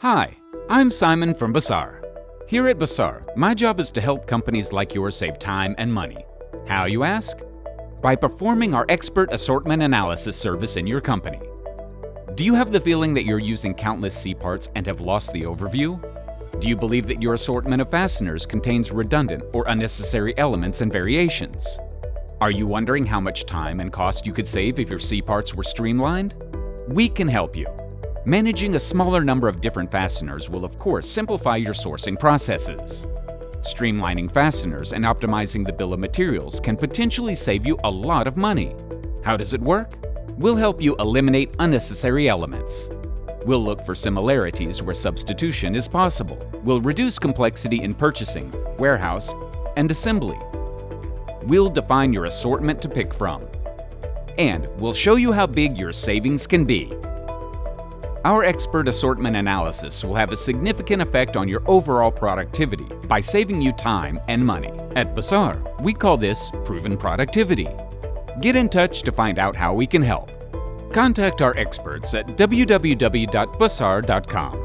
Hi, I'm Simon from Bazaar. Here at Bazaar, my job is to help companies like yours save time and money. How, you ask? By performing our expert assortment analysis service in your company. Do you have the feeling that you're using countless C parts and have lost the overview? Do you believe that your assortment of fasteners contains redundant or unnecessary elements and variations? Are you wondering how much time and cost you could save if your C parts were streamlined? We can help you. Managing a smaller number of different fasteners will of course simplify your sourcing processes. Streamlining fasteners and optimizing the bill of materials can potentially save you a lot of money. How does it work? We'll help you eliminate unnecessary elements. We'll look for similarities where substitution is possible. We'll reduce complexity in purchasing, warehouse, and assembly. We'll define your assortment to pick from. And we'll show you how big your savings can be. Our expert assortment analysis will have a significant effect on your overall productivity by saving you time and money. At Bazaar, we call this proven productivity. Get in touch to find out how we can help. Contact our experts at www.bazaar.com.